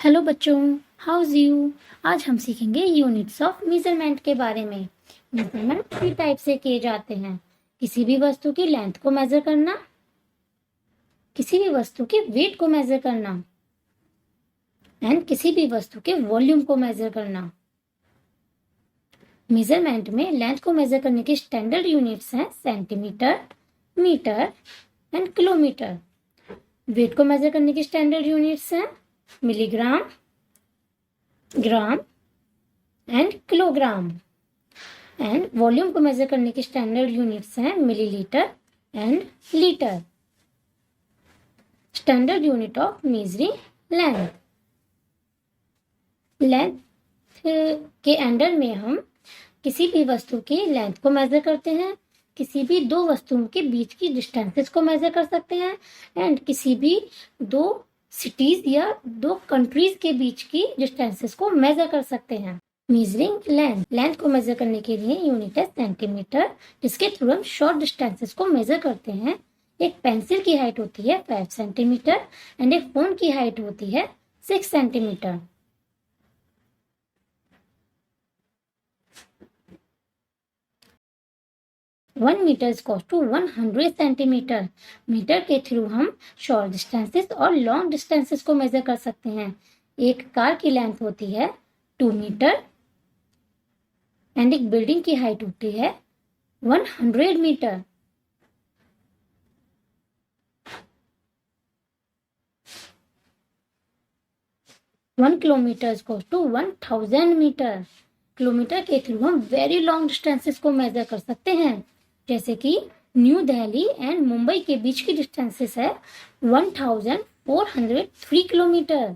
Hello बच्चों, house you. आज हम सीखेंगे यूनिट्स ऑफ मेजरमेंट के बारे में। मेजरमेंट 3 टाइप से किए जाते हैं। किसी भी वस्तु की लेंथ को मेजर करना, किसी भी वस्तु के वेट को मेजर करना एंड किसी भी वस्तु के वॉल्यूम को मेजर करना। मेजरमेंट में लेंथ को मेजर करने की स्टैंडर्ड यूनिट्स हैं centimetre, metre and kilometre. Weight को मेजर करने की स्टैंडर्ड यूनिट्स हैं milligram, gram and kilogram. And volume को मेजर करने की स्टैंडर्ड यूनिट्स हैं millilitre and litre. Standard unit of measuring length. Length के अंडर में हम किसी भी वस्तु की लेंथ को मेजर करते हैं, किसी भी दो वस्तुओं के बीच की डिस्टेंसेस को मेजर कर सकते हैं एंड किसी भी दो सिटीज या दो कंट्रीज के बीच की डिस्टेंसेस को मेजर कर सकते हैं। मेजरिंग लेंथ को मेजर करने के लिए यूनिट है सेंटीमीटर, जिसके थ्रू हम शॉर्ट डिस्टेंसेस को मेजर करते हैं। एक पेंसिल की हाइट होती है 5 सेंटीमीटर एंड एक फोन की हाइट होती है 6 centimetre. One metre equal to 100 centimetre. Metre के थ्रू हम शॉर्ट डिस्टेंसेस और लॉन्ग डिस्टेंसेस को मेजर कर सकते हैं। एक कार की लेंथ होती है 2 मीटर एंड एक बिल्डिंग की हाइट होती है 100 metre. One kilometre equal to 1000 metre. Kilometre के थ्रू हम वेरी लॉन्ग डिस्टेंसेस को मेजर कर सकते हैं, जैसे कि न्यू दिल्ली एंड मुंबई के बीच की डिस्टेंसेस है 1403 किलोमीटर।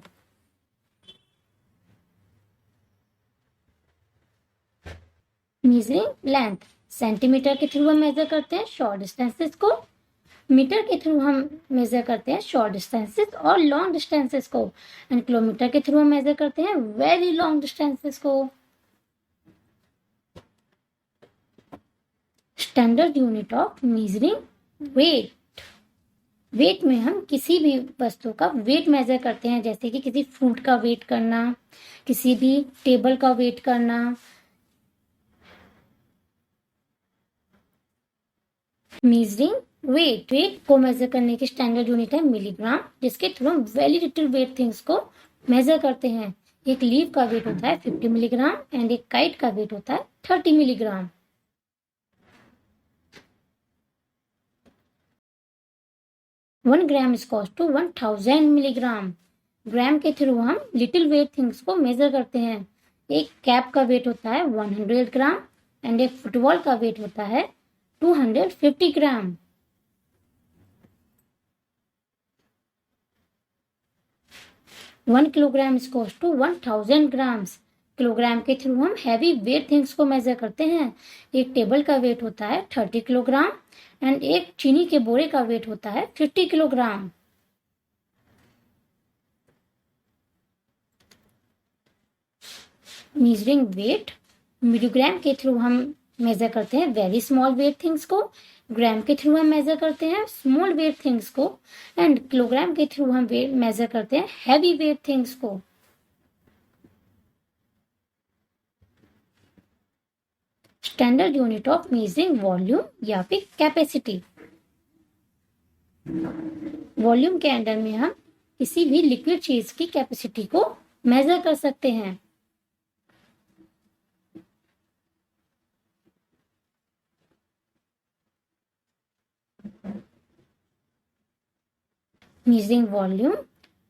मेजरिंग लेंथ सेंटीमीटर के थ्रू हम मेजर करते हैं शॉर्ट डिस्टेंसेस को, मीटर के थ्रू हम मेजर करते हैं शॉर्ट डिस्टेंसेस और लॉन्ग डिस्टेंसेस को एंड किलोमीटर के थ्रू हम मेजर करते हैं वेरी लॉन्ग डिस्टेंसेस को। Standard unit of measuring weight. Weight में हम किसी भी वस्तु का वेट मेजर करते हैं, जैसे कि किसी फ्रूट का वेट करना, किसी भी टेबल का वेट करना। मेजरिंग वेट को मेजर करने की स्टैंडर्ड यूनिट है मिलीग्राम, जिसके थ्रू हम वेरी लिटिल वेट थिंग्स को मेजर करते हैं। एक लीफ का वेट होता है 50 मिलीग्राम एंड एक काइट का वेट होता है 30 milligram. 1 gram equal to 1000 milligram. Gram के थ्रू हम लिटिल वेट थिंग्स को मेजर करते हैं। एक कैप का वेट होता है 100 ग्राम एंड एक फुटबॉल का वेट होता है 250 ग्राम। One kilogram equal to 1000 grams. Kilogram के थ्रू हम हैवी वेट थिंग्स को मेजर करते हैं। एक टेबल का वेट होता है 30 किलोग्राम एंड एक चीनी के बोरे का वेट होता है 50 किलोग्राम। मेजरिंग वेट मिलीग्राम के थ्रू हम मेजर करते हैं वेरी स्मॉल वेट थिंग्स को, ग्राम के थ्रू हम मेजर करते हैं स्मॉल वेट थिंग्स को एंड किलोग्राम के थ्रू हम मेजर करते हैं हैवी वेट थिंग्स को। Standard unit of measuring volume या फिर कैपेसिटी। वॉल्यूम के अंडर में हम किसी भी लिक्विड चीज की कैपेसिटी को मेजर कर सकते हैं। मेजरिंग वॉल्यूम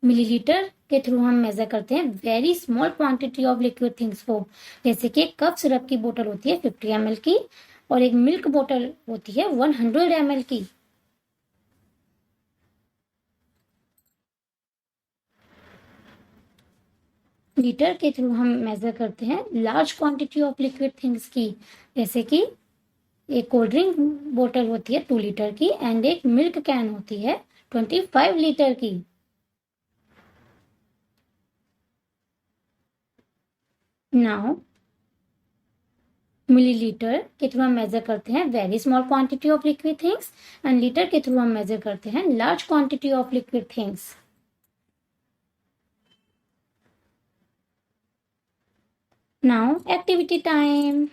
मिलीलीटर के थ्रू हम मेजर करते हैं very small quantity of liquid things को, जैसे कि कप सिरप की बोतल होती है 50 ml की और एक मिल्क बोतल होती है 100 ml की। लीटर के थ्रू हम मेजर करते हैं large quantity of liquid things की, जैसे कि एक कोल्ड ड्रिंक बोतल होती है 2 लीटर की एंड एक मिल्क कैन होती है 25 लीटर की। नाउ मिलीलीटर के थ्रू हम मेजर करते हैं very small quantity of liquid things and litre के थ्रू हम मेजर करते हैं large quantity of liquid things. Now activity time.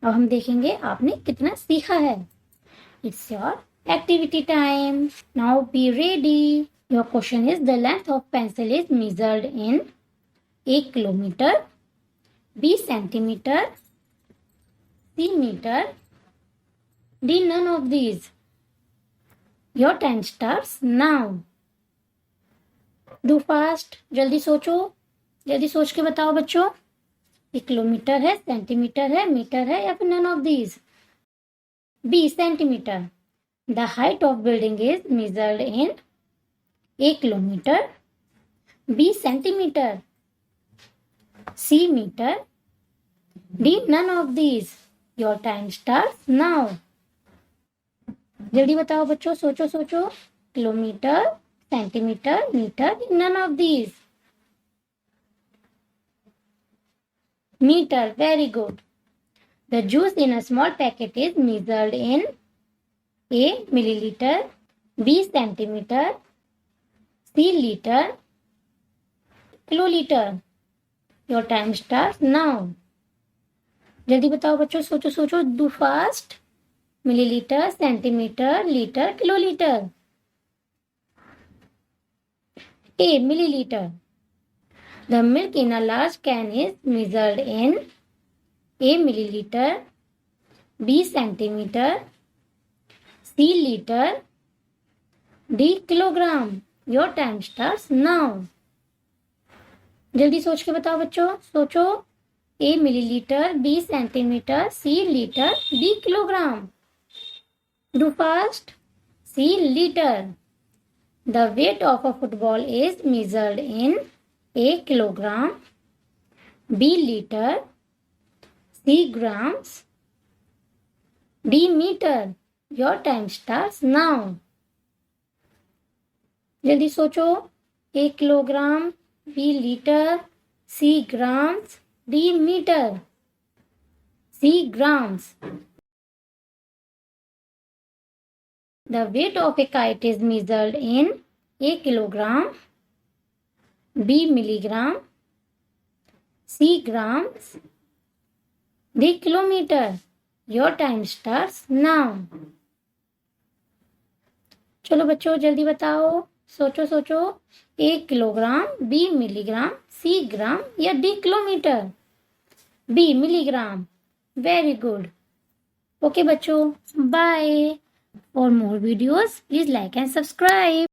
अब हम देखेंगे आपने कितना सीखा है। It's your activity time. Now be ready. Your question is the length of pencil is measured in 1 kilometre, B centimetre, C metre, D none of these. Your time starts now. Do fast. जल्दी सोचो, जल्दी सोच के बताओ बच्चों। 1 kilometre है, centimetre है, metre है या फिर none of these? B centimetre. The height of building is measured in 1 kilometre, B centimetre, C metre, D none of these. Your time starts now. जल्दी बताओ बच्चों, सोचो सोचो। Kilometre, centimetre, metre, none of these. Metre, very good. The juice in a small packet is measured in A millilitre, B centimetre, C litre, kilolitre. Your time start now. जल्दी बताओ बच्चों, सोचो सोचो, do fast. Millilitre, centimetre, litre, kilolitre. A milliliter. The milk in a large can is measured in A milliliter, B centimeter, C liter, D kilogram. Your time starts now. जल्दी सोच के बताओ बच्चों, सोचो। A millilitre, B centimetre, C litre, D kilogram. Do fast. C liter. The weight of a football is measured in A kilogram, B liter, C grams, D meter. Your time starts now. जल्दी सोचो। A kilogram, B litre, C grams, D metre. C grams. The weight of a kite is measured in A kilogram, B milligram, C grams, D kilometer. Your time starts now. चलो बच्चों जल्दी बताओ, सोचो सोचो। 1 kilogram, B milligram, C ग्राम या D kilometre? B milligram. Very good. Okay बच्चों, bye. For more videos, please like and subscribe.